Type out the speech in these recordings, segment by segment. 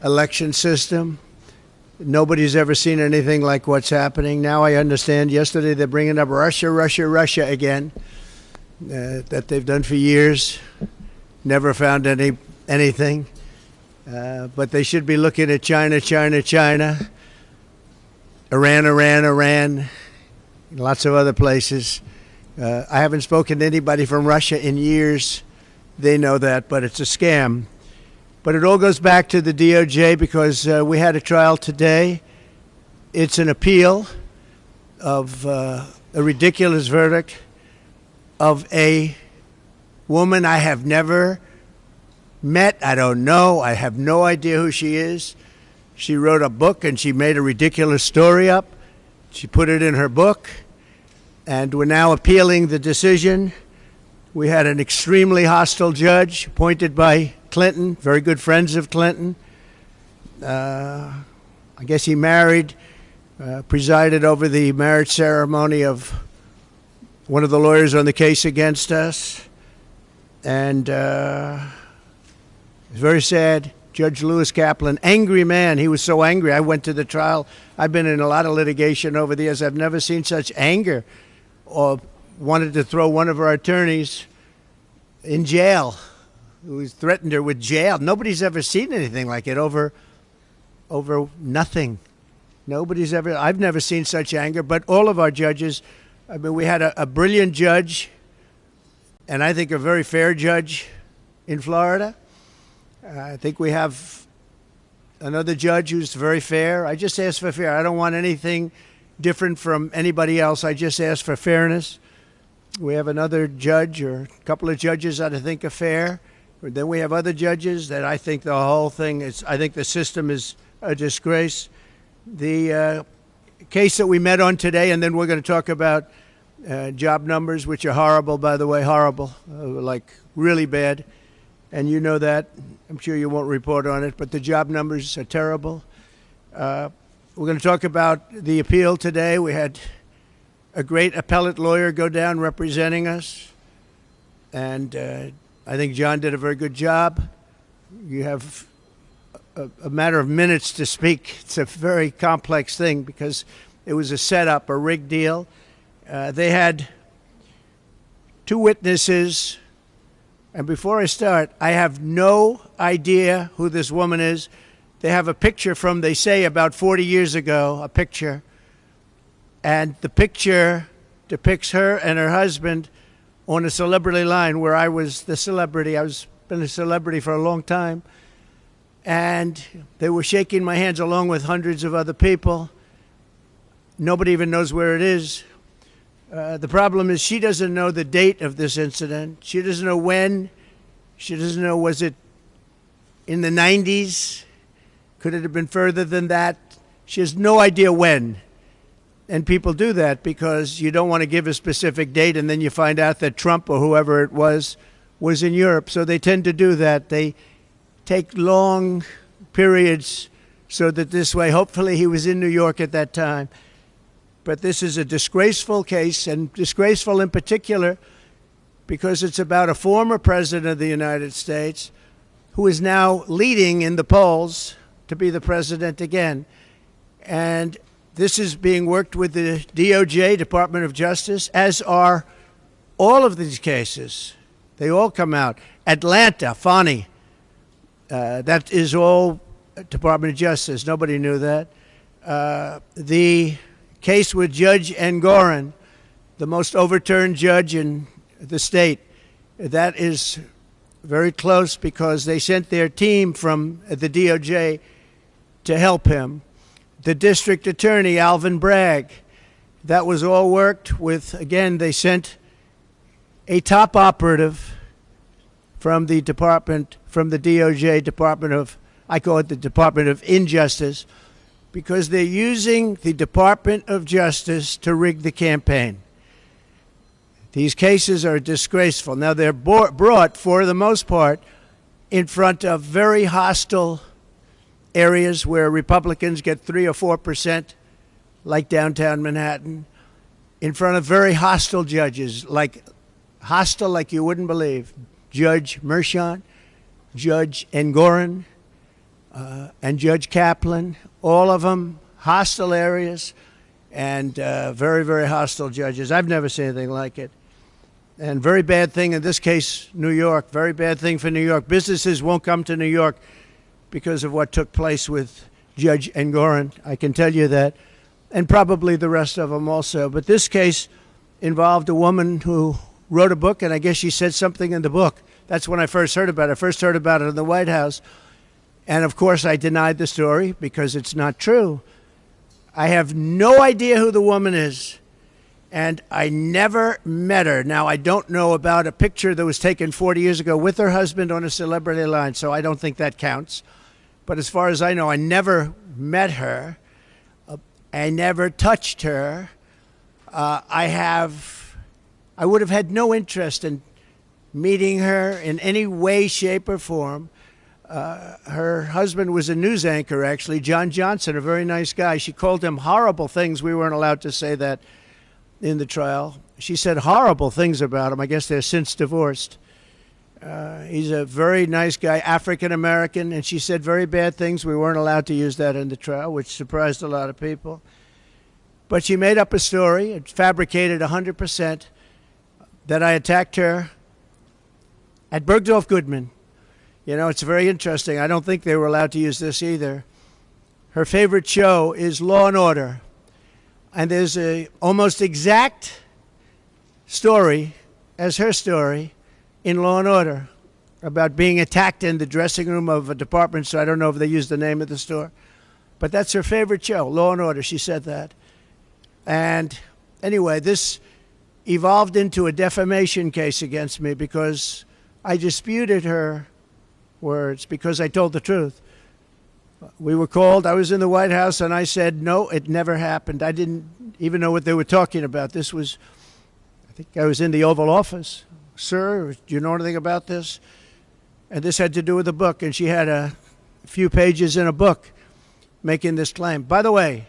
election system. Nobody's ever seen anything like what's happening. Now I understand. Yesterday they're bringing up Russia, Russia, Russia again, that they've done for years. Never found anything. But they should be looking at China, China, China, Iran, Iran, Iran, lots of other places. I haven't spoken to anybody from Russia in years. They know that, but it's a scam. But it all goes back to the DOJ because we had a trial today. It's an appeal of a ridiculous verdict of a woman I have never met. I don't know. I have no idea who she is. She wrote a book and she made a ridiculous story up. She put it in her book, and we're now appealing the decision. We had an extremely hostile judge appointed by Clinton, very good friends of Clinton. I guess he presided over the marriage ceremony of one of the lawyers on the case against us. And it's very sad. Judge Lewis Kaplan, angry man. He was so angry. I went to the trial. I've been in a lot of litigation over the years. I've never seen such anger, or wanted to throw one of our attorneys in jail, who threatened her with jail. Nobody's ever seen anything like it over nothing. I've never seen such anger, but all of our judges, I mean, we had a brilliant judge, and I think a very fair judge in Florida. I think we have another judge who's very fair. I just ask for fair. I don't want anything different from anybody else. I just ask for fairness. We have another judge or a couple of judges that I think are fair. Then we have other judges that I think the whole thing is, I think the system is a disgrace. The case that we met on today, and then we're going to talk about job numbers, which are horrible, by the way, horrible, like really bad. And you know that. I'm sure you won't report on it, but the job numbers are terrible. We're going to talk about the appeal today. We had a great appellate lawyer go down representing us, and I think John did a very good job. You have a matter of minutes to speak. It's a very complex thing because it was a setup, a rigged deal. They had two witnesses. And before I start, I have no idea who this woman is. They have a picture from, they say, about 40 years ago, a picture. And the picture depicts her and her husband on a celebrity line where I was the celebrity. I've been a celebrity for a long time. And they were shaking my hands along with hundreds of other people. Nobody even knows where it is. The problem is she doesn't know the date of this incident. She doesn't know when. She doesn't know, was it in the 90s? Could it have been further than that? She has no idea when. And people do that because you don't want to give a specific date, and then you find out that Trump or whoever it was in Europe. So they tend to do that. They take long periods so that this way, hopefully he was in New York at that time. But this is a disgraceful case, and disgraceful in particular because it's about a former president of the United States who is now leading in the polls to be the president again. And this is being worked with the DOJ, Department of Justice, as are all of these cases. They all come out. Atlanta, Fani, that is all Department of Justice. Nobody knew that. The case with Judge Engoron, the most overturned judge in the state, that is very close because they sent their team from the DOJ to help him. The district attorney, Alvin Bragg, that was all worked with. Again, they sent a top operative from the department, from the DOJ Department of, I call it the Department of Injustice, because they're using the Department of Justice to rig the campaign. These cases are disgraceful. Now, they're brought, for the most part, in front of very hostile areas where Republicans get 3 or 4%, like downtown Manhattan, in front of very hostile judges, like hostile like you wouldn't believe. Judge Merchan, Judge Engoron, and Judge Kaplan, all of them hostile areas and very, very hostile judges. I've never seen anything like it. And very bad thing in this case, New York, very bad thing for New York. Businesses won't come to New York because of what took place with Judge Engoron. I can tell you that. And probably the rest of them also. But this case involved a woman who wrote a book, and I guess she said something in the book. That's when I first heard about it. I first heard about it in the White House. And, of course, I denied the story because it's not true. I have no idea who the woman is, and I never met her. Now, I don't know about a picture that was taken 40 years ago with her husband on a celebrity line, so I don't think that counts. But as far as I know, I never met her. I never touched her. I would have had no interest in meeting her in any way, shape, or form. Her husband was a news anchor, actually, John Johnson, a very nice guy. She called him horrible things. We weren't allowed to say that in the trial. She said horrible things about him. I guess they're since divorced. He's a very nice guy, African-American, and she said very bad things. We weren't allowed to use that in the trial, which surprised a lot of people. But she made up a story, it fabricated 100%, that I attacked her at Bergdorf Goodman. You know, it's very interesting. I don't think they were allowed to use this either. Her favorite show is Law and Order. And there's a almost exact story as her story in Law and Order about being attacked in the dressing room of a department store. I don't know if they used the name of the store. But that's her favorite show, Law and Order. She said that. And anyway, this evolved into a defamation case against me because I disputed her words because I told the truth. We were called. I was in the White House, and I said, no, it never happened. I didn't even know what they were talking about. This was, I think I was in the Oval Office. Sir, do you know anything about this? And this had to do with a book, and she had a few pages in a book making this claim. By the way,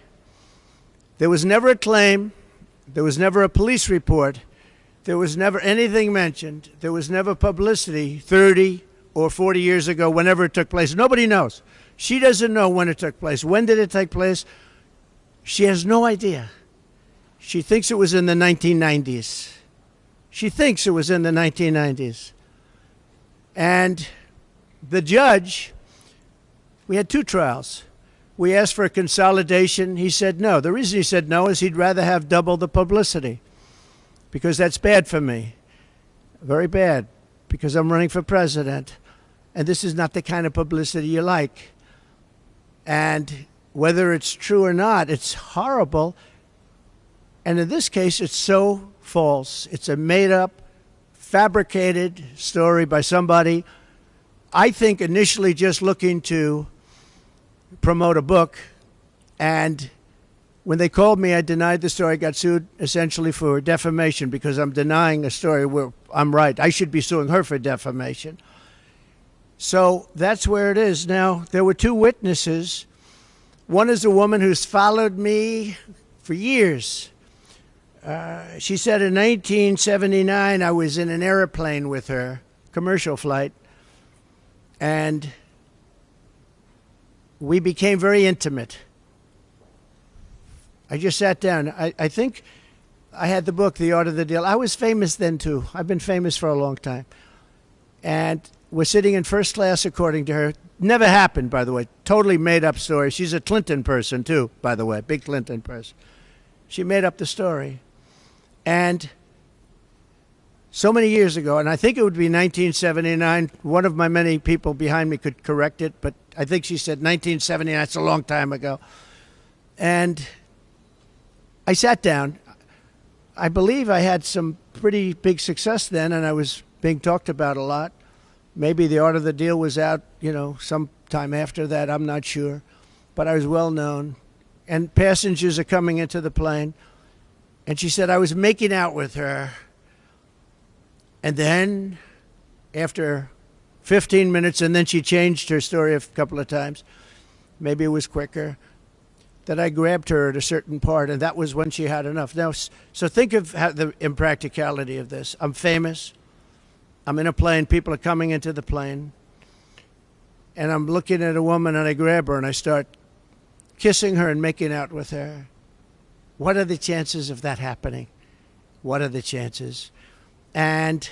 there was never a claim. There was never a police report. There was never anything mentioned. There was never publicity 30 or 40 years ago, whenever it took place. Nobody knows. She doesn't know when it took place. When did it take place? She has no idea. She thinks it was in the 1990s. She thinks it was in the 1990s. And the judge, we had two trials. We asked for a consolidation. He said no. The reason he said no is he'd rather have double the publicity because that's bad for me. Very bad, because I'm running for president. And this is not the kind of publicity you like. And whether it's true or not, it's horrible. And in this case, it's so false. It's a made-up, fabricated story by somebody, I think, initially just looking to promote a book. And when they called me, I denied the story. I got sued essentially for defamation because I'm denying a story where I'm right. I should be suing her for defamation. So that's where it is. Now, there were two witnesses. One is a woman who's followed me for years. She said in 1979, I was in an airplane with her, commercial flight, and we became very intimate. I just sat down. I think I had the book, The Art of the Deal. I was famous then, too. I've been famous for a long time. And we're sitting in first class, according to her. Never happened, by the way. Totally made up story. She's a Clinton person, too, by the way. Big Clinton person. She made up the story. And so many years ago, and I think it would be 1979. One of my many people behind me could correct it, but I think she said 1979. That's a long time ago. And I sat down. I believe I had some pretty big success then, and I was being talked about a lot. Maybe The Art of the Deal was out, sometime after that. I'm not sure. But I was well known. And passengers are coming into the plane. And she said I was making out with her. And then, after 15 minutes, and then she changed her story a couple of times. Maybe it was quicker. That I grabbed her at a certain part, and that was when she had enough. Now, so think of the impracticality of this. I'm famous. I'm in a plane. People are coming into the plane. and I'm looking at a woman and I grab her and I start kissing her and making out with her. What are the chances of that happening? What are the chances? And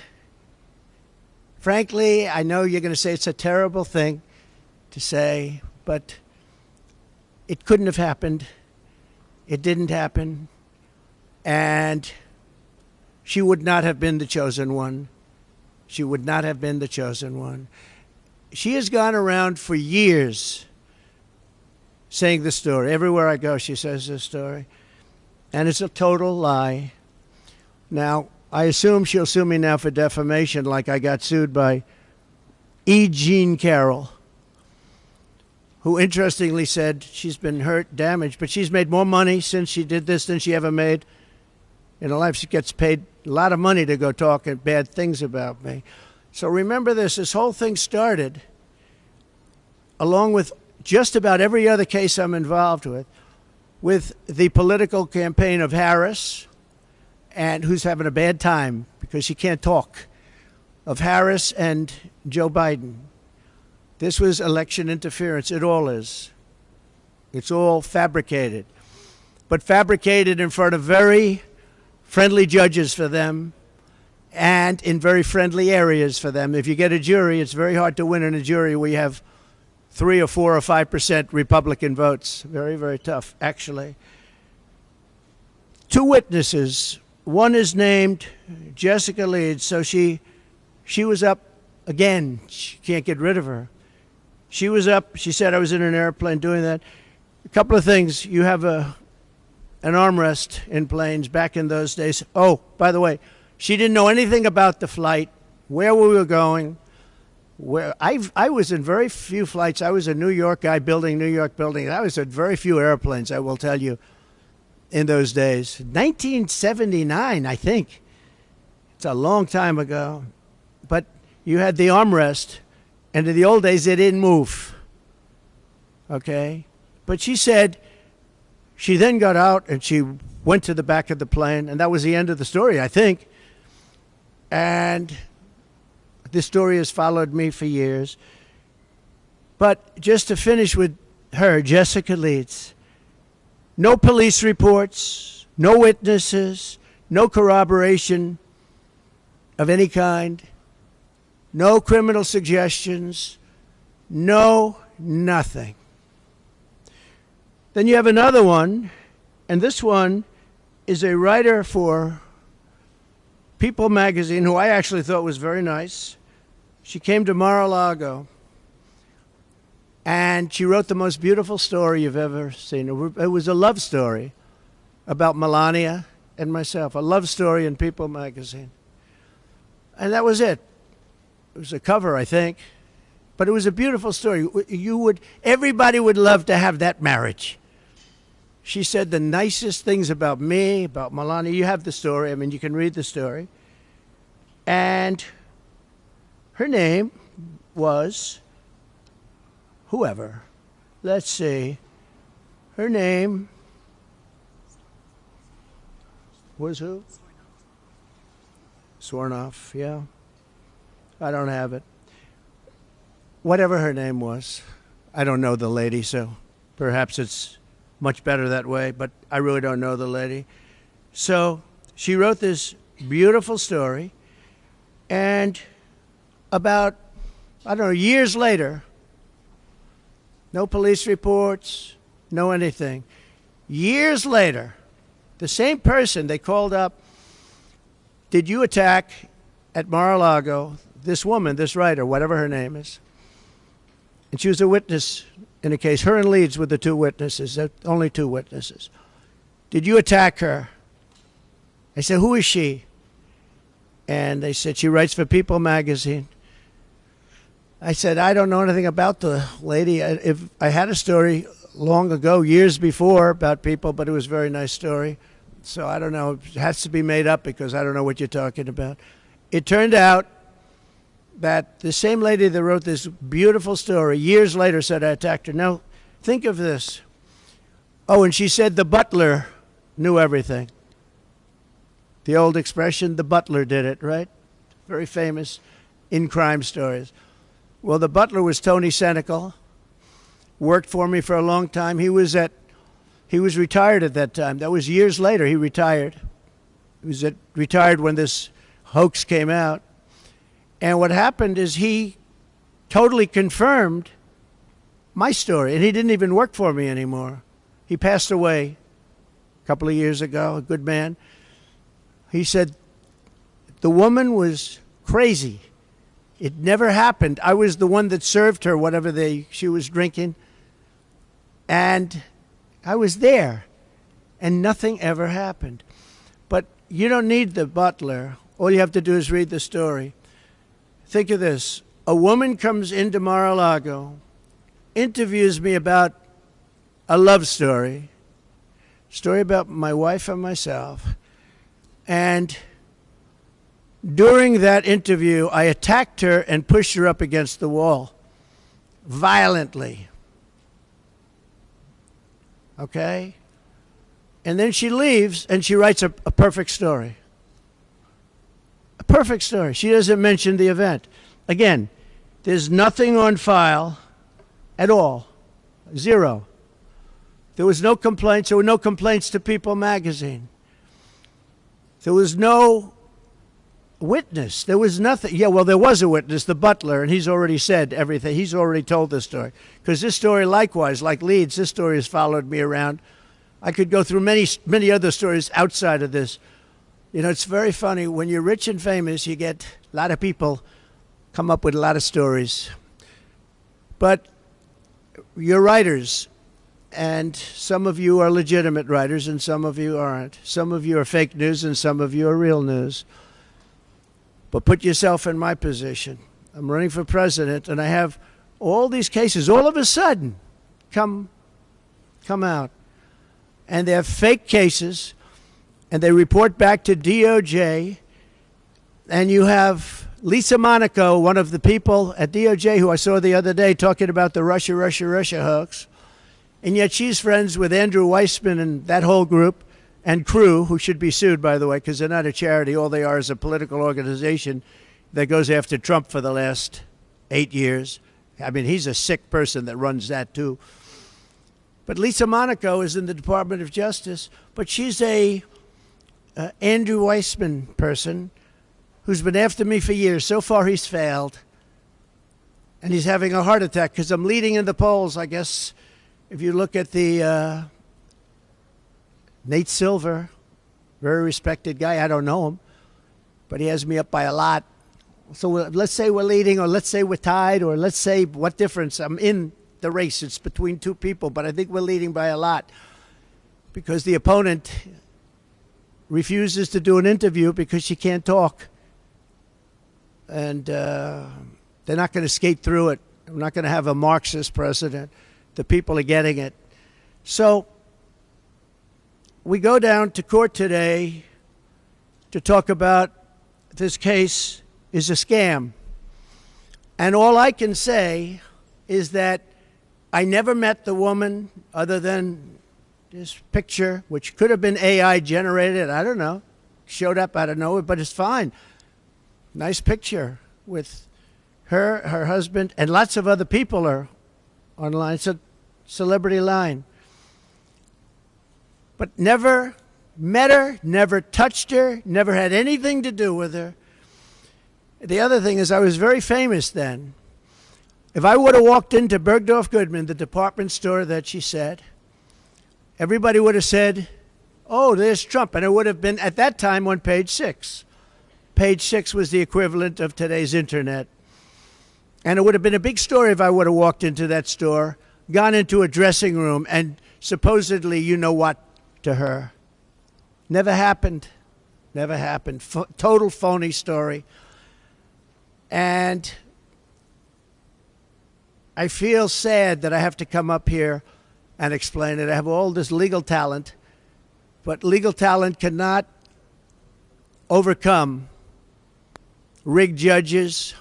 frankly, I know you're going to say it's a terrible thing to say, but it couldn't have happened. It didn't happen. And she would not have been the chosen one. She would not have been the chosen one. She has gone around for years saying the story. Everywhere I go, she says this story. And it's a total lie. Now, I assume she'll sue me now for defamation, like I got sued by E. Jean Carroll, who interestingly said she's been hurt, damaged, but she's made more money since she did this than she ever made in her life. She gets paid a lot of money to go talk bad things about me. So remember this whole thing started, along with just about every other case I'm involved with the political campaign of Harris, and who's having a bad time because she can't talk, of Harris and Joe Biden. This was election interference. It all is. It's all fabricated. But fabricated in front of very friendly judges for them and in very friendly areas for them. If you get a jury, it's very hard to win in a jury where you have 3 or 4 or 5% Republican votes. Very, very tough, actually. 2 witnesses. One is named Jessica Leeds. So she was up again. She can't get rid of her. She was up. She said I was in an airplane doing that. A couple of things. You have an armrest in planes back in those days. Oh, by the way, she didn't know anything about the flight, where we were going. Where I was in very few flights. I was a New York guy building New York buildings. I was in very few airplanes, I will tell you, in those days. 1979, I think. It's a long time ago. But you had the armrest, and in the old days, they didn't move. Okay? But she said she then got out and she went to the back of the plane, and that was the end of the story, I think. And this story has followed me for years. But just to finish with her, Jessica Leeds, no police reports, no witnesses, no corroboration of any kind, no criminal suggestions, no nothing. Then you have another one, and this one is a writer for People magazine, who I actually thought was very nice. She came to Mar-a-Lago, and she wrote the most beautiful story you've ever seen. It was a love story about Melania and myself, a love story in People magazine. And that was it. It was a cover, I think, but it was a beautiful story. Everybody would love to have that marriage. She said the nicest things about me, about Melania. You have the story. I mean, you can read the story. And her name was whoever. Let's see. Her name was who? Swornoff, yeah. I don't have it. Whatever her name was. I don't know the lady, so perhaps it's much better that way, but I really don't know the lady. So she wrote this beautiful story, and about, I don't know, years later, no police reports, no anything. Years later, the same person they called up, did you attack at Mar-a-Lago this woman, this writer, whatever her name is? And she was a witness in a case. Her and Leeds were the 2 witnesses, only 2 witnesses. Did you attack her? I said, who is she? And they said, she writes for People magazine. I said, I don't know anything about the lady. If I had a story long ago, years before, about People, but it was a very nice story. So I don't know. It has to be made up because I don't know what you're talking about. It turned out that the same lady that wrote this beautiful story years later said I attacked her. Now, think of this. Oh, and she said the butler knew everything. The old expression, the butler did it, right? Very famous in crime stories. Well, the butler was Tony Senecal, worked for me for a long time. He was retired at that time. That was years later. He retired. He was retired when this hoax came out. And what happened is he totally confirmed my story, and he didn't even work for me anymore. He passed away a couple of years ago, a good man. He said, the woman was crazy. It never happened. I was the one that served her whatever she was drinking, and I was there, and nothing ever happened. But you don't need the butler. All you have to do is read the story. Think of this. A woman comes into Mar-a-Lago, interviews me about a love story about my wife and myself, and during that interview, I attacked her and pushed her up against the wall violently. Okay? And then she leaves and she writes a perfect story. A perfect story. She doesn't mention the event. Again, there's nothing on file at all. Zero. There was no complaints. There were no complaints to People magazine. There was no witness. There was nothing. Yeah, well, there was a witness, the butler, and he's already said everything. He's already told this story. Because this story, likewise, like Leeds, this story has followed me around. I could go through many other stories outside of this. You know, it's very funny. When you're rich and famous, you get a lot of people come up with a lot of stories. But you're writers, and some of you are legitimate writers, and some of you aren't. Some of you are fake news, and some of you are real news. But put yourself in my position. I'm running for president, and I have all these cases all of a sudden come out. And they're fake cases, and they report back to DOJ. And you have Lisa Monaco, one of the people at DOJ who I saw the other day talking about the Russia hoax. And yet she's friends with Andrew Weissman and that whole group. And crew, who should be sued, by the way, because they're not a charity. All they are is a political organization that goes after Trump for the last 8 years. I mean, he's a sick person that runs that, too. But Lisa Monaco is in the Department of Justice, but she's a Andrew Weissman person who's been after me for years. So far, he's failed. And he's having a heart attack because I'm leading in the polls, I guess. If you look at the Nate Silver, very respected guy. I don't know him, but he has me up by a lot. So let's say we're leading, or let's say we're tied, or let's say what difference. I'm in the race. It's between two people, but I think we're leading by a lot because the opponent refuses to do an interview because she can't talk. And they're not going to skate through it. We're not going to have a Marxist president. The people are getting it. So we go down to court today to talk about this case is a scam. And all I can say is that I never met the woman other than this picture, which could have been AI generated. I don't know. Showed up out of nowhere, but it's fine. Nice picture with her husband, and lots of other people are online. It's a celebrity line. But never met her, never touched her, never had anything to do with her. The other thing is I was very famous then. If I would have walked into Bergdorf Goodman, the department store that she said, everybody would have said, oh, there's Trump. And it would have been, at that time, on page 6. Page 6 was the equivalent of today's internet. And it would have been a big story if I would have walked into that store, gone into a dressing room, and supposedly, you know what, to her. Never happened. Never happened. Total phony story. And I feel sad that I have to come up here and explain it. I have all this legal talent, but legal talent cannot overcome rigged judges.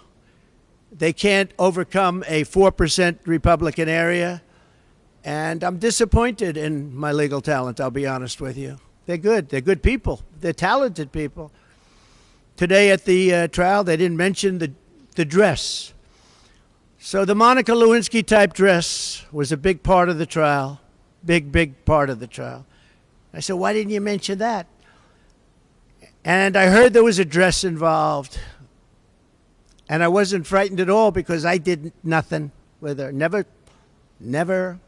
They can't overcome a 4% Republican area. And I'm disappointed in my legal talent, I'll be honest with you. They're good. They're good people. They're talented people. Today at the trial, they didn't mention the dress. So the Monica Lewinsky type dress was a big part of the trial. Big part of the trial. I said, why didn't you mention that? And I heard there was a dress involved. And I wasn't frightened at all because I did nothing with her. Never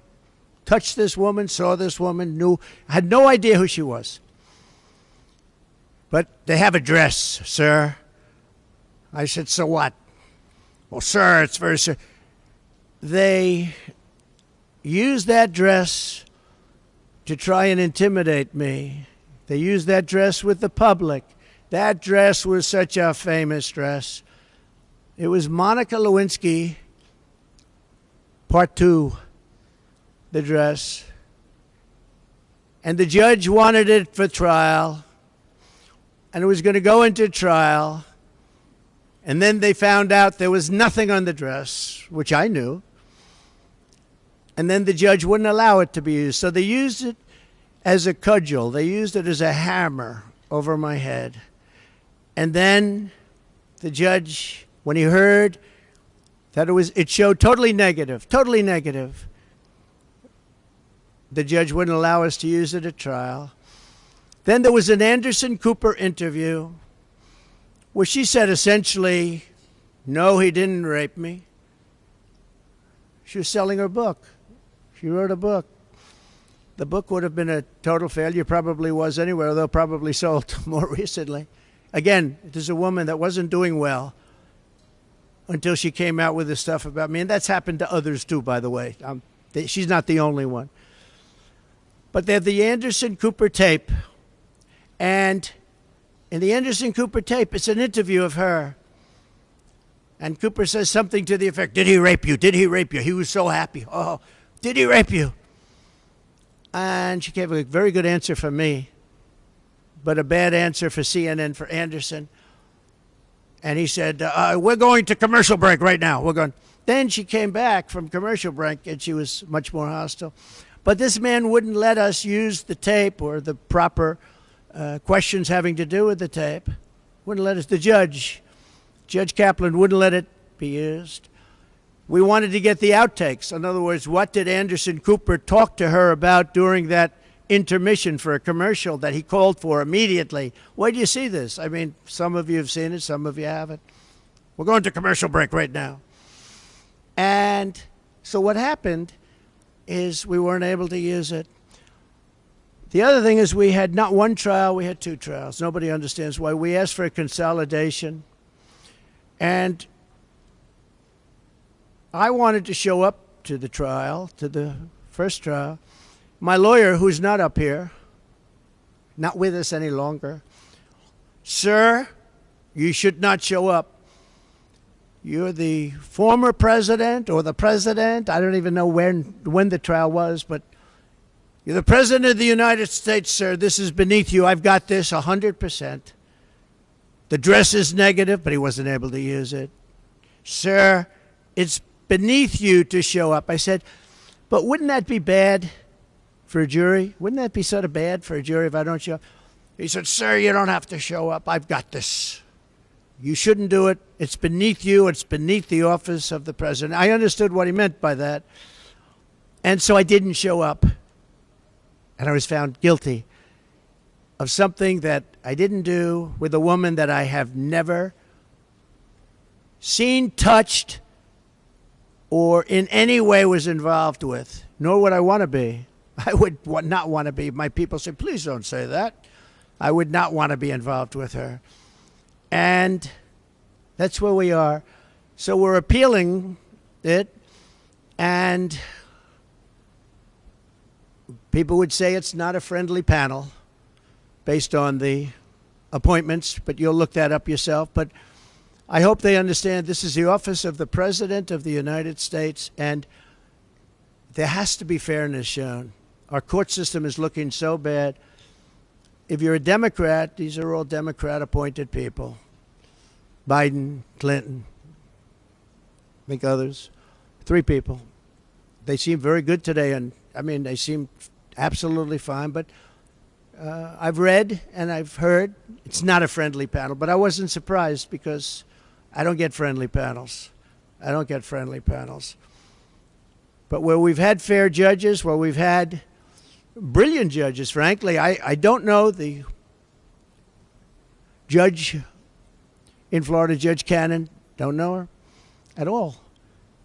touched this woman, saw this woman, had no idea who she was. But they have a dress, sir. I said, so what? Well, sir, it's very sir. They used that dress to try and intimidate me. They used that dress with the public. That dress was such a famous dress. It was Monica Lewinsky, Part 2, the dress. And the judge wanted it for trial. And it was going to go into trial. And then they found out there was nothing on the dress, which I knew. And then the judge wouldn't allow it to be used. So they used it as a cudgel. They used it as a hammer over my head. And then the judge, when he heard that it showed totally negative, the judge wouldn't allow us to use it at trial. Then there was an Anderson Cooper interview where she said essentially, no, he didn't rape me. She was selling her book. She wrote a book. The book would have been a total failure, probably was anyway, although probably sold more recently. Again, there's a woman that wasn't doing well until she came out with this stuff about me. And that's happened to others too, by the way. She's not the only one. But they have the Anderson Cooper tape. And in the Anderson Cooper tape, it's an interview of her. And Cooper says something to the effect, did he rape you? Did he rape you? He was so happy. Oh, did he rape you? And she gave a very good answer for me, but a bad answer for CNN, for Anderson. And he said, we're going to commercial break right now. We're going. Then she came back from commercial break, and she was much more hostile. But this man wouldn't let us use the tape or the proper questions having to do with the tape. Wouldn't let us. The Judge Kaplan, wouldn't let it be used. We wanted to get the outtakes. In other words, what did Anderson Cooper talk to her about during that intermission for a commercial that he called for immediately? Where do you see this? I mean, some of you have seen it, some of you haven't. We're going to commercial break right now. And so what happened is we weren't able to use it. The other thing is we had not one trial, we had two trials. Nobody understands why. We asked for a consolidation. And I wanted to show up to the trial, to the first trial. My lawyer, who's not up here, not with us any longer, sir, you should not show up. You're the former president or the president. I don't even know when the trial was, but you're the president of the United States, sir. This is beneath you. I've got this 100%. The dress is negative, but he wasn't able to use it. Sir, it's beneath you to show up. I said, but wouldn't that be bad for a jury? Wouldn't that be sort of bad for a jury if I don't show up? He said, sir, you don't have to show up. I've got this. You shouldn't do it. It's beneath you. It's beneath the office of the president. I understood what he meant by that. And so I didn't show up. And I was found guilty of something that I didn't do with a woman that I have never seen, touched, or in any way was involved with, nor would I want to be. I would not want to be. My people say, please don't say that. I would not want to be involved with her. And that's where we are. So we're appealing it, and people would say it's not a friendly panel based on the appointments, but you'll look that up yourself. But I hope they understand this is the office of the President of the United States, and there has to be fairness shown. Our court system is looking so bad. If you're a Democrat, these are all Democrat-appointed people. Biden, Clinton, I think others. 3 people. They seem very good today, and I mean, they seem absolutely fine, but I've read and I've heard it's not a friendly panel, but I wasn't surprised because I don't get friendly panels. I don't get friendly panels. But where we've had fair judges, where we've had brilliant judges, frankly, I don't know the judge in Florida, Judge Cannon, don't know her at all.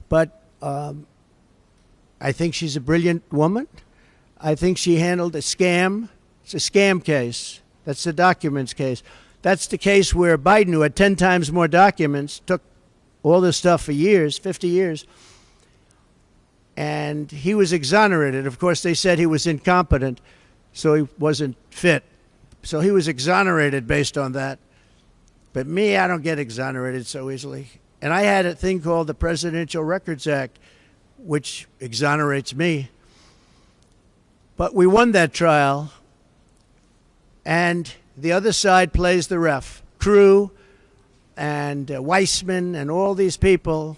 But I think she's a brilliant woman. I think she handled a scam. It's a scam case. That's the documents case. That's the case where Biden, who had 10 times more documents, took all this stuff for years, 50 years, and he was exonerated. Of course, they said he was incompetent, so he wasn't fit. So he was exonerated based on that. But me, I don't get exonerated so easily. And I had a thing called the Presidential Records Act, which exonerates me. But we won that trial, and the other side plays the ref. Crew and Weissman and all these people.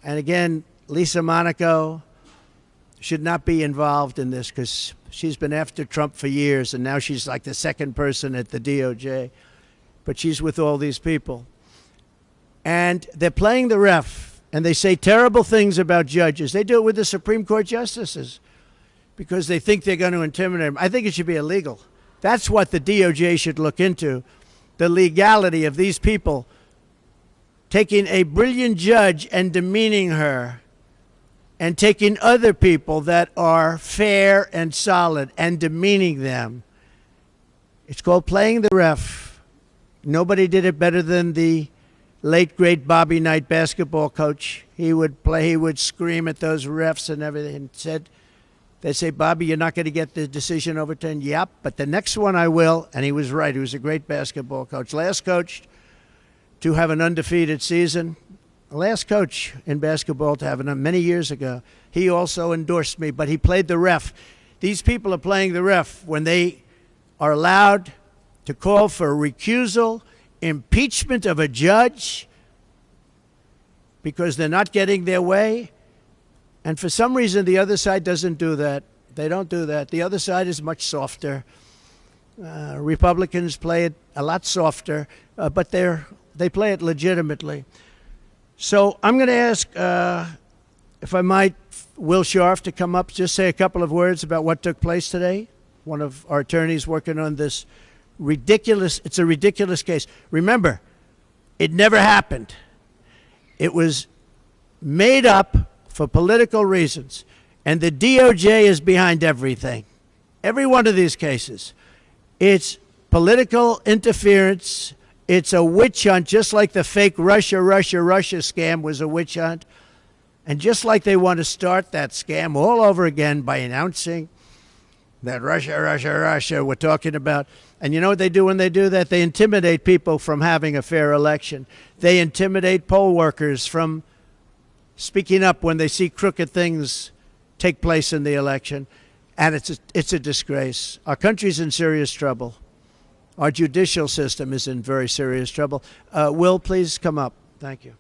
And again, Lisa Monaco should not be involved in this because she's been after Trump for years, and now she's like the second person at the DOJ. But she's with all these people. And they're playing the ref, and they say terrible things about judges. They do it with the Supreme Court justices because they think they're going to intimidate them. I think it should be illegal. That's what the DOJ should look into, the legality of these people taking a brilliant judge and demeaning her, and taking other people that are fair and solid and demeaning them. It's called playing the ref. Nobody did it better than the late, great Bobby Knight basketball coach. He would play, he would scream at those refs and everything, and they'd say, Bobby, you're not going to get the decision overturned. Yep, but the next one I will. And he was right. He was a great basketball coach. Last coach to have an undefeated season. Last coach in basketball to have it many years ago. He also endorsed me, but he played the ref. These people are playing the ref when they are allowed to call for recusal, impeachment of a judge because they're not getting their way. And for some reason, the other side doesn't do that. They don't do that. The other side is much softer. Republicans play it a lot softer, but they play it legitimately. So I'm going to ask, if I might, Will Scharf to come up, just say a couple of words about what took place today. One of our attorneys working on this it's a ridiculous case. Remember, it never happened. It was made up for political reasons. And the DOJ is behind everything. Every one of these cases. It's political interference. It's a witch hunt, just like the fake Russia scam was a witch hunt. And just like they want to start that scam all over again by announcing that Russia we're talking about. And you know what they do when they do that? They intimidate people from having a fair election. They intimidate poll workers from speaking up when they see crooked things take place in the election. And it's a disgrace. Our country's in serious trouble. Our judicial system is in very serious trouble. Will, please come up. Thank you.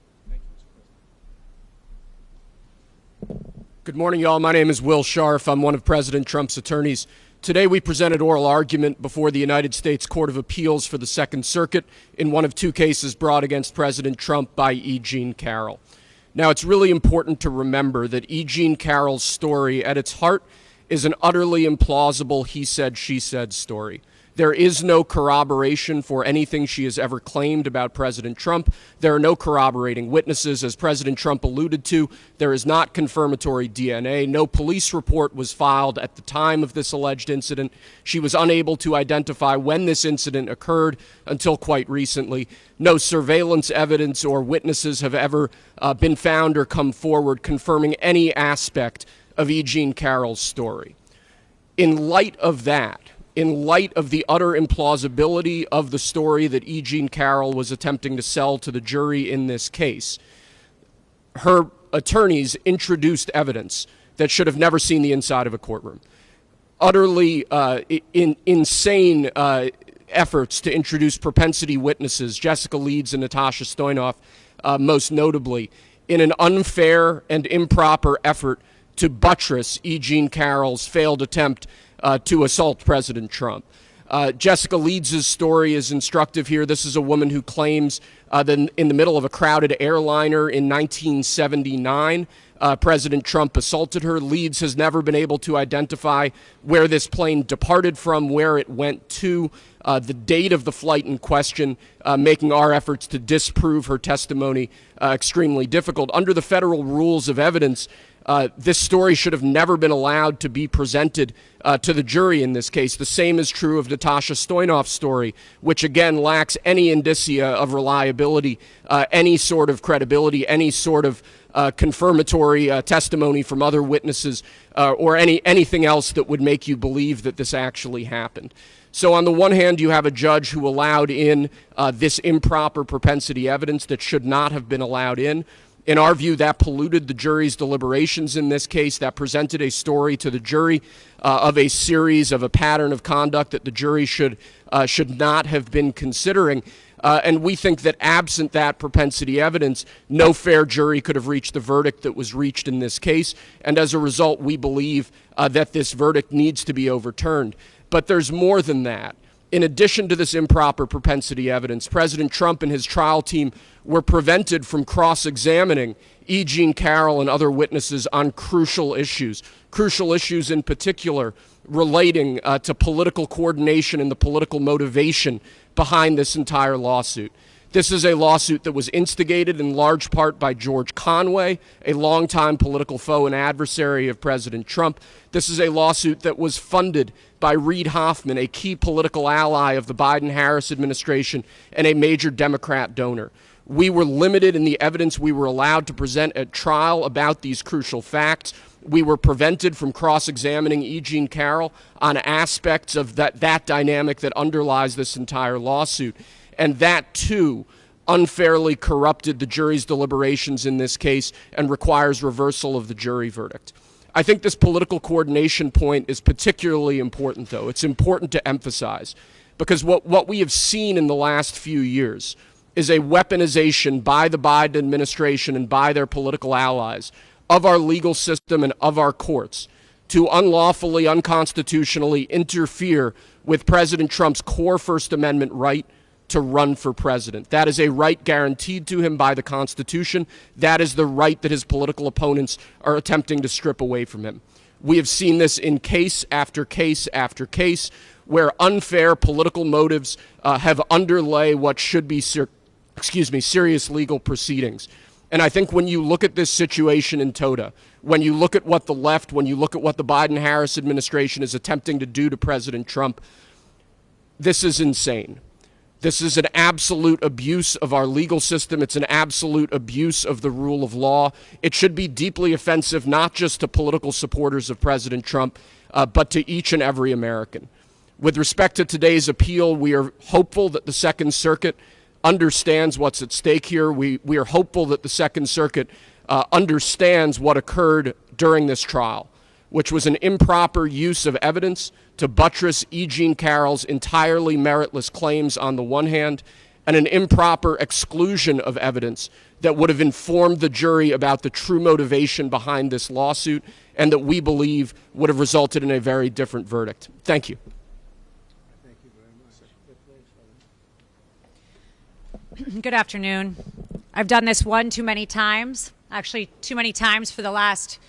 Good morning, y'all. My name is Will Scharf. I'm one of President Trump's attorneys. Today we presented oral argument before the United States Court of Appeals for the Second Circuit in one of two cases brought against President Trump by E. Jean Carroll. Now, it's really important to remember that E. Jean Carroll's story at its heart is an utterly implausible he said, she said story. There is no corroboration for anything she has ever claimed about President Trump. There are no corroborating witnesses. As President Trump alluded to, there is not confirmatory DNA. No police report was filed at the time of this alleged incident. She was unable to identify when this incident occurred until quite recently. No surveillance evidence or witnesses have ever been found or come forward confirming any aspect of E. Jean Carroll's story. In light of that, in light of the utter implausibility of the story that E. Jean Carroll was attempting to sell to the jury in this case, her attorneys introduced evidence that should have never seen the inside of a courtroom. Utterly insane efforts to introduce propensity witnesses, Jessica Leeds and Natasha Stoynoff, most notably, in an unfair and improper effort to buttress E. Jean Carroll's failed attempt to assault President Trump. Jessica Leeds' story is instructive here. This is a woman who claims that in the middle of a crowded airliner in 1979, President Trump assaulted her. Leeds has never been able to identify where this plane departed from, where it went to, the date of the flight in question, making our efforts to disprove her testimony extremely difficult. Under the federal rules of evidence, this story should have never been allowed to be presented to the jury in this case. The same is true of Natasha Stoynoff's story, which again lacks any indicia of reliability, any sort of credibility, any sort of confirmatory testimony from other witnesses, or anything else that would make you believe that this actually happened. So on the one hand, you have a judge who allowed in this improper propensity evidence that should not have been allowed in. In our view, that polluted the jury's deliberations in this case. That presented a story to the jury of a series of a pattern of conduct that the jury should not have been considering. And we think that absent that propensity evidence, no fair jury could have reached the verdict that was reached in this case. And as a result, we believe that this verdict needs to be overturned. But there's more than that. In addition to this improper propensity evidence, President Trump and his trial team were prevented from cross-examining E. Jean Carroll and other witnesses on crucial issues in particular relating to political coordination and the political motivation behind this entire lawsuit. This is a lawsuit that was instigated in large part by George Conway, a longtime political foe and adversary of President Trump. This is a lawsuit that was funded by Reid Hoffman, a key political ally of the Biden-Harris administration and a major Democrat donor. We were limited in the evidence we were allowed to present at trial about these crucial facts. We were prevented from cross-examining E. Jean Carroll on aspects of that dynamic that underlies this entire lawsuit. And that, too, unfairly corrupted the jury's deliberations in this case and requires reversal of the jury verdict. I think this political coordination point is particularly important, though. It's important to emphasize, because what we have seen in the last few years is a weaponization by the Biden administration and by their political allies of our legal system and of our courts to unlawfully, unconstitutionally interfere with President Trump's core First Amendment right to run for president. That is a right guaranteed to him by the Constitution. That is the right that his political opponents are attempting to strip away from him. We have seen this in case after case after case where unfair political motives have underlay what should be serious legal proceedings. And I think when you look at this situation in toto, when you look at what the left, when you look at what the Biden-Harris administration is attempting to do to President Trump, this is insane. This is an absolute abuse of our legal system. It's an absolute abuse of the rule of law. It should be deeply offensive, not just to political supporters of President Trump, but to each and every American. With respect to today's appeal, we are hopeful that the Second Circuit understands what's at stake here. We are hopeful that the Second Circuit understands what occurred during this trial, which was an improper use of evidence to buttress E. Jean Carroll's entirely meritless claims on the one hand, and an improper exclusion of evidence that would have informed the jury about the true motivation behind this lawsuit and that we believe would have resulted in a very different verdict. Thank you. Thank you very much. Good afternoon. I've done this one too many times, actually too many times for the last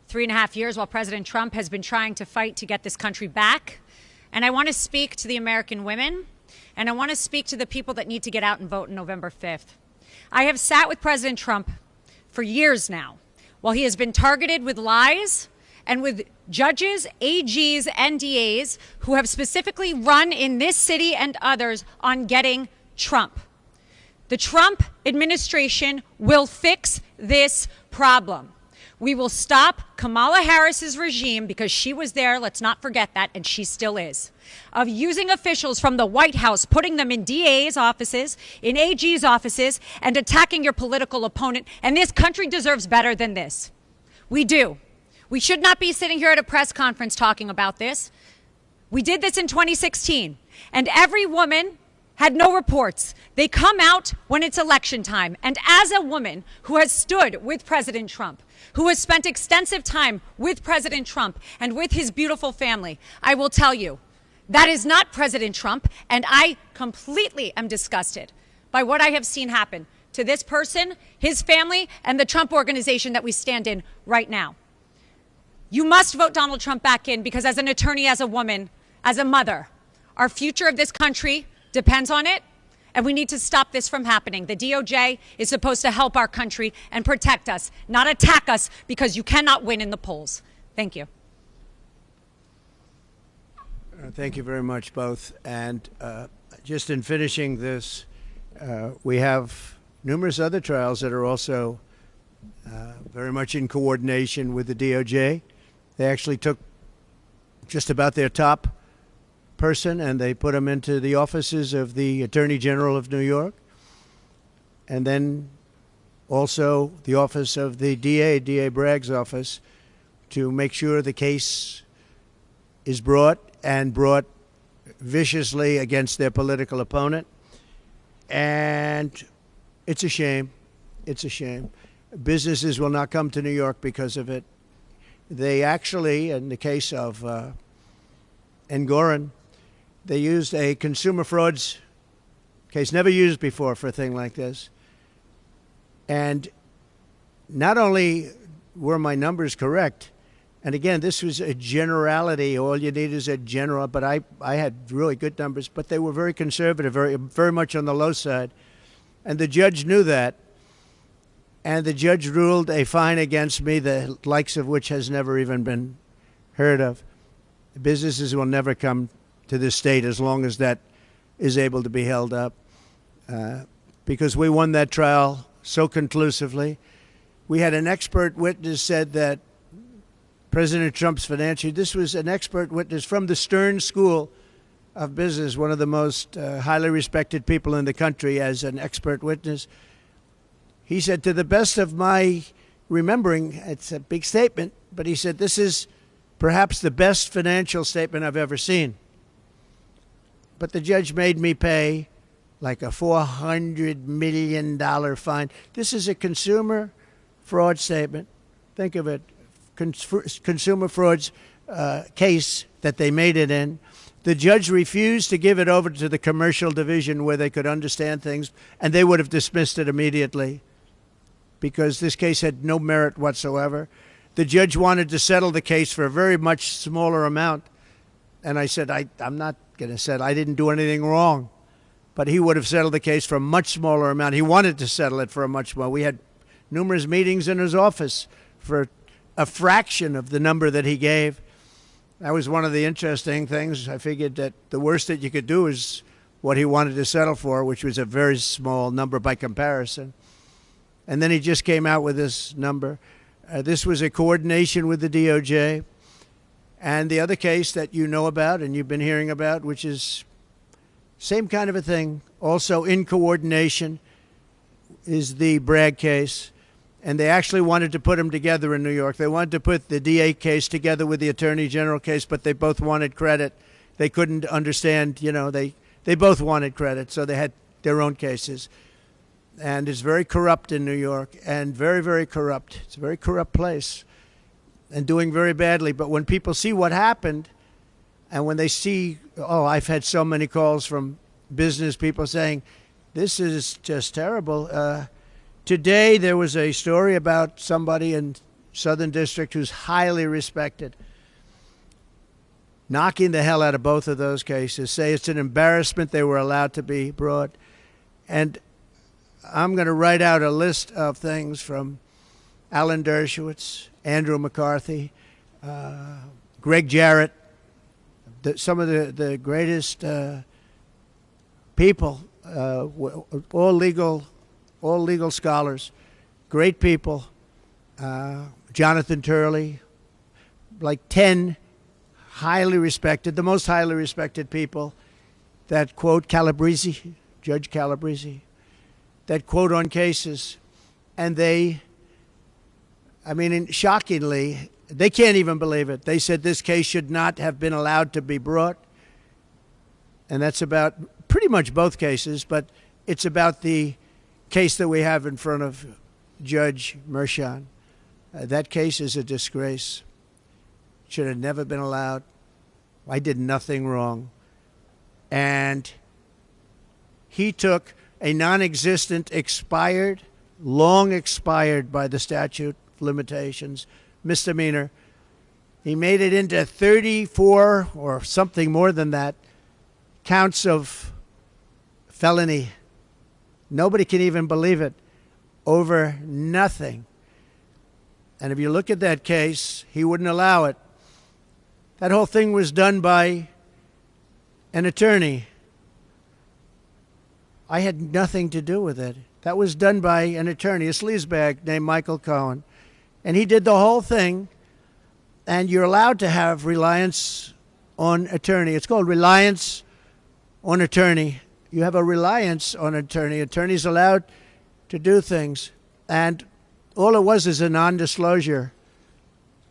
3.5 years while President Trump has been trying to fight to get this country back. And I want to speak to the American women, and I want to speak to the people that need to get out and vote on November 5th. I have sat with President Trump for years now, while he has been targeted with lies and with judges, AGs, and DAs who have specifically run in this city and others on getting Trump. The Trump administration will fix this problem. We will stop Kamala Harris's regime, because she was there, let's not forget that, and she still is, of using officials from the White House, putting them in DA's offices, in AG's offices, and attacking your political opponent. And this country deserves better than this. We do. We should not be sitting here at a press conference talking about this. We did this in 2016, and every woman had no reports. They come out when it's election time. And as a woman who has stood with President Trump, who has spent extensive time with President Trump and with his beautiful family, I will tell you, That is not President Trump, and I completely am disgusted by what I have seen happen to this person, his family, and the Trump organization that we stand in right now. You must vote Donald Trump back in because as an attorney, as a woman, as a mother, our future of this country depends on it, and we need to stop this from happening. The DOJ is supposed to help our country and protect us, not attack us because you cannot win in the polls. Thank you. Thank you very much, both. And just in finishing this, we have numerous other trials that are also very much in coordination with the DOJ. They actually took just about their top person and they put him into the offices of the Attorney General of New York, and then also the office of the DA Bragg's office, to make sure the case is brought viciously against their political opponent. And it's a shame. It's a shame. Businesses will not come to New York because of it. They actually, in the case of Engoron, they used a consumer frauds case, never used before for a thing like this. And not only were my numbers correct, and again, this was a generality. All you need is a general, but I had really good numbers, but they were very conservative, very much on the low side. And the judge knew that. And the judge ruled a fine against me, the likes of which has never even been heard of. Businesses will never come to this state as long as that is able to be held up, because we won that trial so conclusively. We had an expert witness said that President Trump's financial, this was an expert witness from the Stern School of Business, one of the most highly respected people in the country, as an expert witness. He said, to the best of my remembering, it's a big statement, but he said, this is perhaps the best financial statement I've ever seen. But the judge made me pay like a $400 million fine. This is a consumer fraud statement. Think of it, consumer frauds case that they made it in. The judge refused to give it over to the commercial division where they could understand things, and they would have dismissed it immediately because this case had no merit whatsoever. The judge wanted to settle the case for a very much smaller amount, and I said, I'm not going to settle. I didn't do anything wrong. But he would have settled the case for a much smaller amount. He wanted to settle it for a much more. We had numerous meetings in his office for a fraction of the number that he gave. That was one of the interesting things. I figured that the worst that you could do is what he wanted to settle for, which was a very small number by comparison. And then he just came out with this number. This was a coordination with the DOJ. And the other case that you know about and you've been hearing about, which is same kind of a thing, also in coordination, is the Bragg case. And they actually wanted to put them together in New York. They wanted to put the DA case together with the Attorney General case, but they both wanted credit. They couldn't understand, you know, they both wanted credit, so they had their own cases. And it's very corrupt in New York, and very, very corrupt. It's a very corrupt place and doing very badly. But when people see what happened, and when they see, oh, I've had so many calls from business people saying, this is just terrible. Today, there was a story about somebody in Southern District who's highly respected, knocking the hell out of both of those cases, say it's an embarrassment they were allowed to be brought. And I'm going to write out a list of things from Alan Dershowitz, Andrew McCarthy, Greg Jarrett, some of the greatest people, all legal scholars, great people, Jonathan Turley, like 10 highly respected, the most highly respected people that quote Calabrese, Judge Calabrese, that quote on cases. And they, I mean, shockingly, they can't even believe it. They said this case should not have been allowed to be brought. And that's about pretty much both cases, but it's about the case that we have in front of Judge Mershon. That case is a disgrace. Should have never been allowed. I did nothing wrong. And he took a non-existent, expired, long expired by the statute of limitations, misdemeanor. He made it into 34 or something more than that counts of felony. Nobody can even believe it. Over nothing. And if you look at that case, he wouldn't allow it. That whole thing was done by an attorney. I had nothing to do with it. That was done by an attorney, a sleazebag named Michael Cohen. And he did the whole thing. And you're allowed to have reliance on attorney. It's called reliance on attorney. You have a reliance on attorney. Attorney's allowed to do things. And all it was is a non-disclosure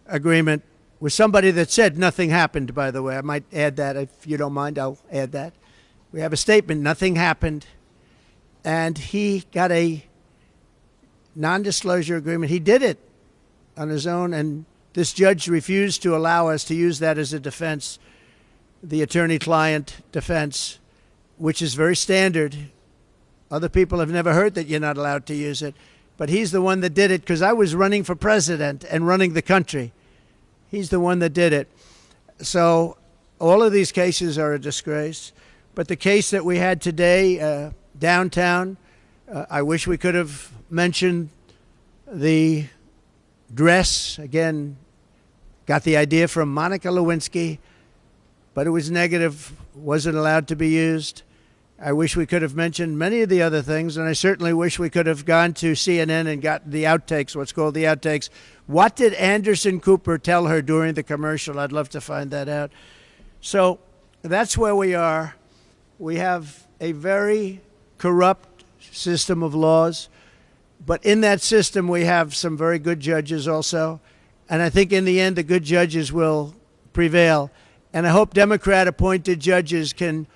agreement with somebody that said nothing happened, by the way. I might add that. If you don't mind, I'll add that. We have a statement, nothing happened. And he got a non-disclosure agreement. He did it on his own, and this judge refused to allow us to use that as a defense, the attorney-client defense, which is very standard. Other people have never heard that you're not allowed to use it. But he's the one that did it because I was running for president and running the country. He's the one that did it. So all of these cases are a disgrace. But the case that we had today downtown, I wish we could have mentioned the dress. Again, got the idea from Monica Lewinsky, but it was negative, wasn't allowed to be used. I wish we could have mentioned many of the other things, and I certainly wish we could have gone to CNN and got the outtakes, what's called the outtakes. What did Anderson Cooper tell her during the commercial? I'd love to find that out. So that's where we are. We have a very corrupt system of laws, but in that system we have some very good judges also, and I think in the end the good judges will prevail. And I hope Democrat-appointed judges can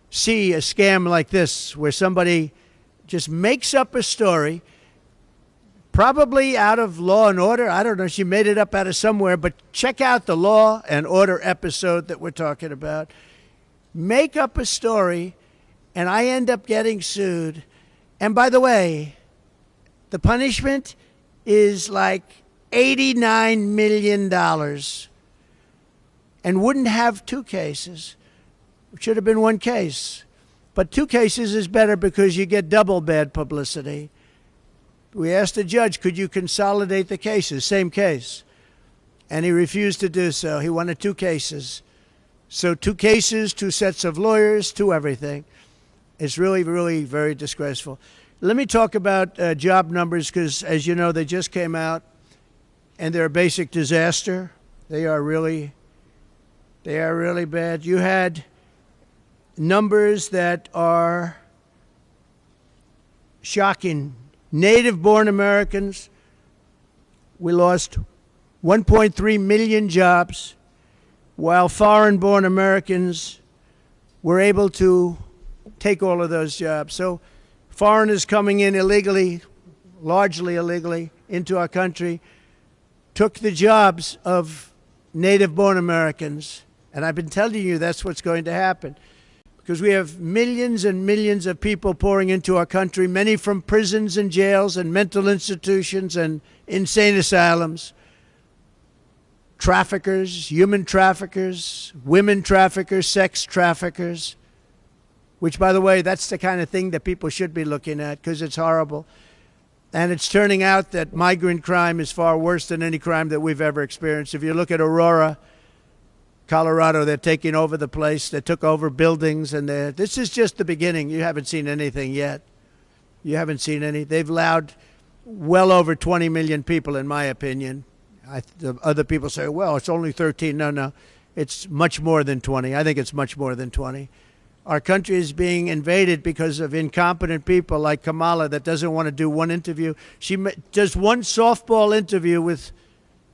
see a scam like this where somebody just makes up a story, probably out of Law and Order. I don't know, she made it up out of somewhere, but check out the Law and Order episode that we're talking about. Make up a story, and I end up getting sued. And by the way, the punishment is like $89 million and wouldn't have two cases. It should have been one case. But two cases is better because you get double bad publicity. We asked the judge, could you consolidate the cases? Same case. And he refused to do so. He wanted two cases. So two cases, two sets of lawyers, two everything. It's really, really very disgraceful. Let me talk about job numbers because, as you know, they just came out, and they're a basic disaster. They are really bad. You had numbers that are shocking. Native-born Americans, we lost 1.3 million jobs, while foreign-born Americans were able to take all of those jobs. So foreigners coming in illegally, largely illegally, into our country, took the jobs of native-born Americans. And I've been telling you that's what's going to happen. Because we have millions and millions of people pouring into our country, many from prisons and jails and mental institutions and insane asylums. Traffickers, human traffickers, women traffickers, sex traffickers, which, by the way, that's the kind of thing that people should be looking at because it's horrible. And it's turning out that migrant crime is far worse than any crime that we've ever experienced. If you look at Aurora, Colorado, they're taking over the place. They took over buildings, and this is just the beginning. You haven't seen anything yet. You haven't seen any. They've allowed well over 20 million people, in my opinion. Other people say, well, it's only 13. No, it's much more than 20. I think it's much more than 20. Our country is being invaded because of incompetent people like Kamala that doesn't want to do one interview. She does one softball interview with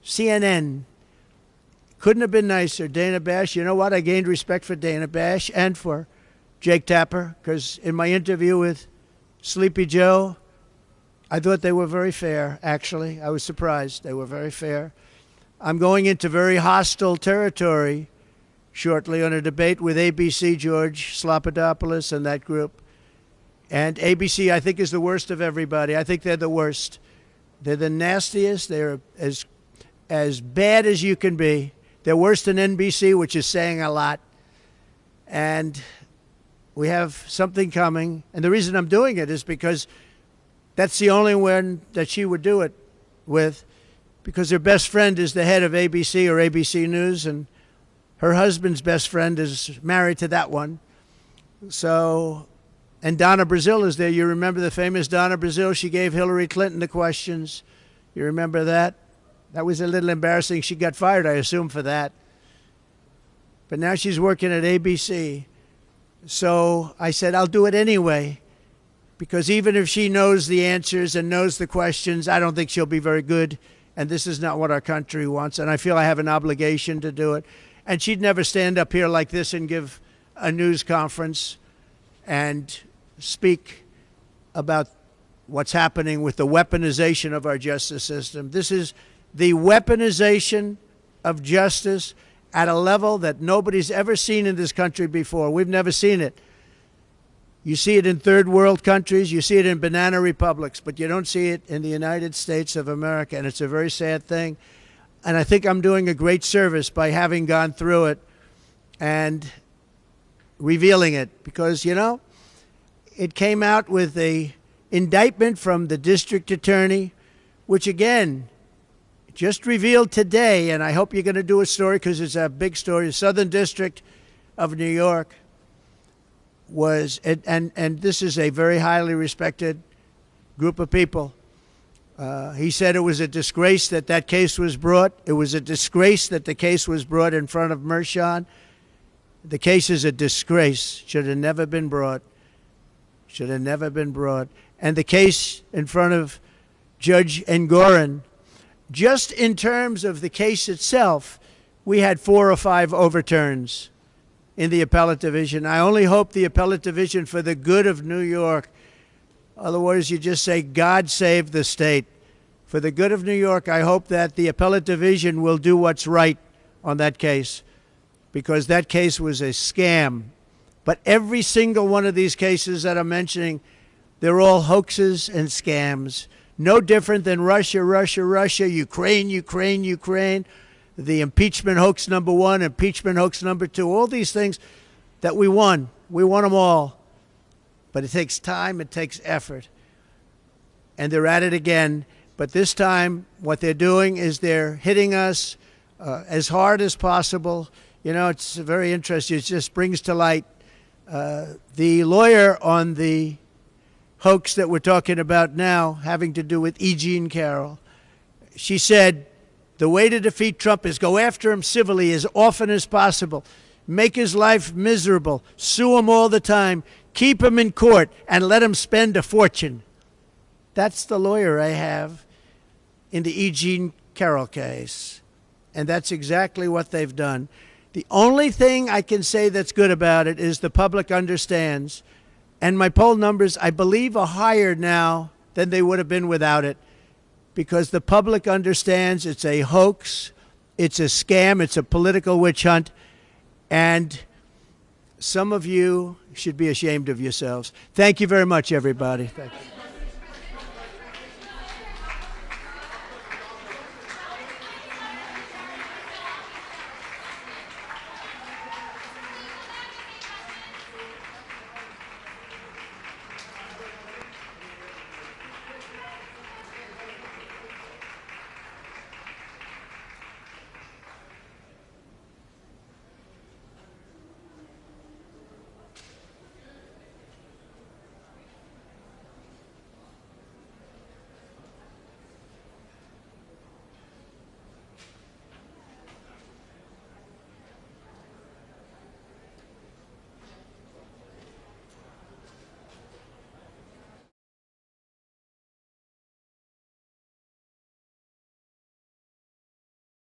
CNN. Couldn't have been nicer. Dana Bash, you know what? I gained respect for Dana Bash and for Jake Tapper because in my interview with Sleepy Joe, I thought they were very fair, actually. I was surprised. They were very fair. I'm going into very hostile territory shortly on a debate with ABC, George Slopadopoulos and that group. And ABC, I think, is the worst of everybody. I think they're the worst. They're the nastiest. They're as bad as you can be. They're worse than NBC, which is saying a lot. And we have something coming. And the reason I'm doing it is because that's the only one that she would do it with, because her best friend is the head of ABC or ABC News, and her husband's best friend is married to that one. So, and Donna Brazile is there. You remember the famous Donna Brazile? She gave Hillary Clinton the questions. You remember that? That was a little embarrassing. She got fired, I assume, for that. But now she's working at ABC. So I said, I'll do it anyway, because even if she knows the answers and knows the questions, I don't think she'll be very good. And this is not what our country wants. And I feel I have an obligation to do it. And she'd never stand up here like this and give a news conference and speak about what's happening with the weaponization of our justice system. This is the weaponization of justice at a level that nobody's ever seen in this country before. We've never seen it. You see it in third world countries, you see it in banana republics, but you don't see it in the United States of America, and it's a very sad thing. And I think I'm doing a great service by having gone through it and revealing it, because, you know, it came out with a indictment from the district attorney, which, again, just revealed today, and I hope you're going to do a story because it's a big story. The Southern District of New York was, and this is a very highly respected group of people. He said it was a disgrace that that case was brought. It was a disgrace that the case was brought in front of Mershon. The case is a disgrace. Should have never been brought. Should have never been brought. And the case in front of Judge Engoron, just in terms of the case itself, we had 4 or 5 overturns in the appellate division. I only hope the appellate division, for the good of New York, otherwise you just say, God save the state. For the good of New York, I hope that the appellate division will do what's right on that case, because that case was a scam. But every single one of these cases that I'm mentioning, they're all hoaxes and scams. No different than Russia, Russia, Russia, Ukraine, Ukraine, Ukraine, the impeachment hoax number 1, impeachment hoax number 2, all these things that we won. We won them all. But it takes time, it takes effort. And they're at it again. But this time, what they're doing is they're hitting us as hard as possible. You know, it's very interesting. It just brings to light the lawyer on the hoax that we're talking about now, having to do with E. Jean Carroll. She said, the way to defeat Trump is go after him civilly as often as possible, make his life miserable, sue him all the time, keep him in court, and let him spend a fortune. That's the lawyer I have in the E. Jean Carroll case. And that's exactly what they've done. The only thing I can say that's good about it is the public understands. And my poll numbers, I believe, are higher now than they would have been without it, because the public understands it's a hoax, it's a scam, it's a political witch hunt, and some of you should be ashamed of yourselves. Thank you very much, everybody. Thank you.